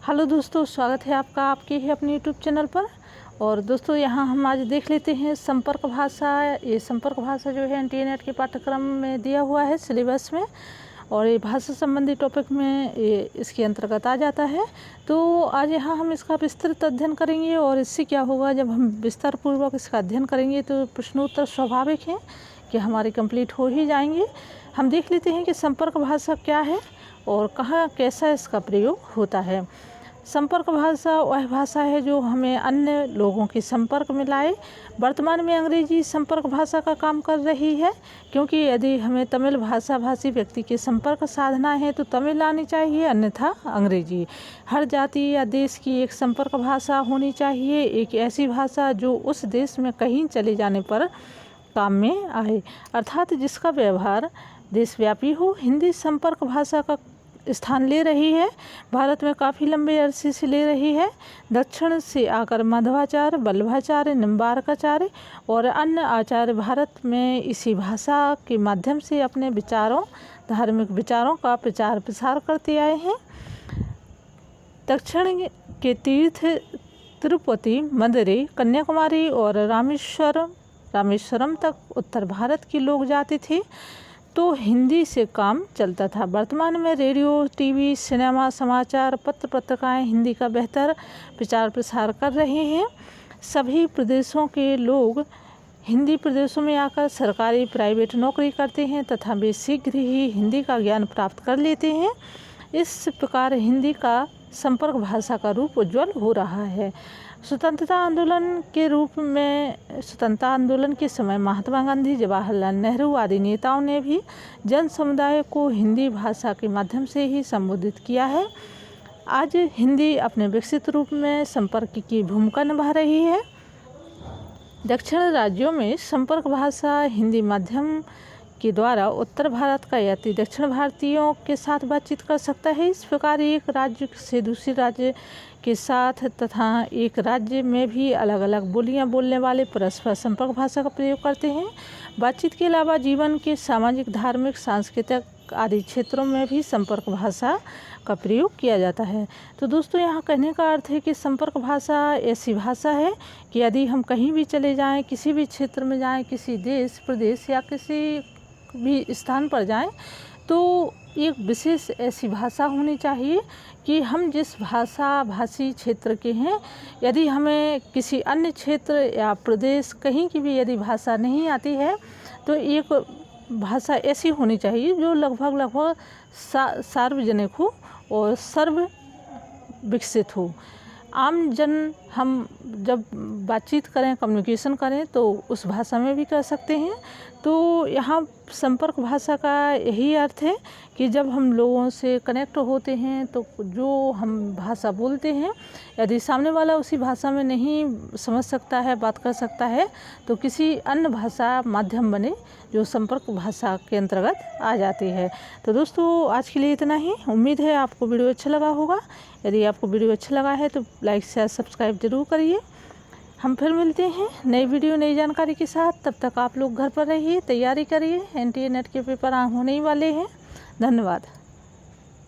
Hello दोस्तों, स्वागत है आपका आपके ही अपने यूट्यूब चैनल पर। और दोस्तों यहाँ हम आज देख लेते हैं संपर्क भाषा। ये संपर्क भाषा जो है एनटीए-नेट के पाठ्यक्रम में दिया हुआ है सिलेबस में, और ये भाषा संबंधी टॉपिक में ये इसके अंतर्गत आ जाता है। तो आज यहाँ हम इसका विस्तृत अध्ययन करेंगे, और इससे क्या होगा, जब हम विस्तार पूर्वक इसका अध्ययन करेंगे तो प्रश्नोत्तर स्वाभाविक है कि हमारे कंप्लीट हो ही जाएंगे। हम देख लेते हैं कि संपर्क भाषा क्या है और कहाँ कैसा इसका प्रयोग होता है। संपर्क भाषा वह भाषा है जो हमें अन्य लोगों के संपर्क में लाए। वर्तमान में अंग्रेजी संपर्क भाषा का काम कर रही है, क्योंकि यदि हमें तमिल भाषा भाषी व्यक्ति के संपर्क साधना है तो तमिल आनी चाहिए, अन्यथा अंग्रेजी। हर जाति या देश की एक संपर्क भाषा होनी चाहिए, एक ऐसी भाषा जो उस देश में कहीं चले जाने पर काम में आए, अर्थात जिसका व्यवहार देशव्यापी हो। हिंदी संपर्क भाषा का स्थान ले रही है, भारत में काफ़ी लंबे अरसे से ले रही है। दक्षिण से आकर माधवाचार्य, वल्लभाचार्य, निम्बार्काचार्य और अन्य आचार्य भारत में इसी भाषा के माध्यम से अपने विचारों, धार्मिक विचारों का प्रचार प्रसार करते आए हैं। दक्षिण के तीर्थ तिरुपति, मदुरै, कन्याकुमारी और रामेश्वरम तक उत्तर भारत के लोग जाते थे, तो हिंदी से काम चलता था। वर्तमान में रेडियो, टीवी, सिनेमा, समाचार पत्र पत्रिकाएं हिंदी का बेहतर प्रचार प्रसार कर रहे हैं। सभी प्रदेशों के लोग हिंदी प्रदेशों में आकर सरकारी प्राइवेट नौकरी करते हैं तथा वे शीघ्र ही हिंदी का ज्ञान प्राप्त कर लेते हैं। इस प्रकार हिंदी का संपर्क भाषा का रूप उज्ज्वल हो रहा है। स्वतंत्रता आंदोलन के समय महात्मा गांधी, जवाहरलाल नेहरू आदि नेताओं ने भी जन समुदाय को हिंदी भाषा के माध्यम से ही संबोधित किया है। आज हिंदी अपने विकसित रूप में संपर्क की भूमिका निभा रही है। दक्षिण राज्यों में संपर्क भाषा हिंदी माध्यम के द्वारा उत्तर भारत का यात्री दक्षिण भारतीयों के साथ बातचीत कर सकता है। इस प्रकार एक राज्य से दूसरे राज्य के साथ तथा एक राज्य में भी अलग अलग बोलियां बोलने वाले परस्पर संपर्क भाषा का प्रयोग करते हैं। बातचीत के अलावा जीवन के सामाजिक, धार्मिक, सांस्कृतिक आदि क्षेत्रों में भी संपर्क भाषा का प्रयोग किया जाता है। तो दोस्तों यहाँ कहने का अर्थ है कि संपर्क भाषा ऐसी भाषा है कि यदि हम कहीं भी चले जाएं, किसी भी क्षेत्र में जाएं, किसी देश, प्रदेश या किसी भी स्थान पर जाएं, तो एक विशेष ऐसी भाषा होनी चाहिए कि हम जिस भाषी क्षेत्र के हैं, यदि हमें किसी अन्य क्षेत्र या प्रदेश कहीं की भी यदि भाषा नहीं आती है, तो एक भाषा ऐसी होनी चाहिए जो लगभग सार्वजनिक हो और सर्व विकसित हो। आम जन हम जब बातचीत करें, कम्युनिकेशन करें, तो उस भाषा में भी कर सकते हैं। तो यहाँ संपर्क भाषा का यही अर्थ है कि जब हम लोगों से कनेक्ट होते हैं तो जो हम भाषा बोलते हैं, यदि सामने वाला उसी भाषा में नहीं समझ सकता है, बात कर सकता है, तो किसी अन्य भाषा माध्यम बने जो संपर्क भाषा के अंतर्गत आ जाती है। तो दोस्तों आज के लिए इतना ही। उम्मीद है आपको वीडियो अच्छा लगा होगा। यदि आपको वीडियो अच्छा लगा है तो लाइक, शेयर, सब्सक्राइब जरूर करिए। हम फिर मिलते हैं नई वीडियो, नई जानकारी के साथ। तब तक आप लोग घर पर रहिए, तैयारी करिए। एनटीए-नेट के पेपर होने ही वाले हैं। धन्यवाद।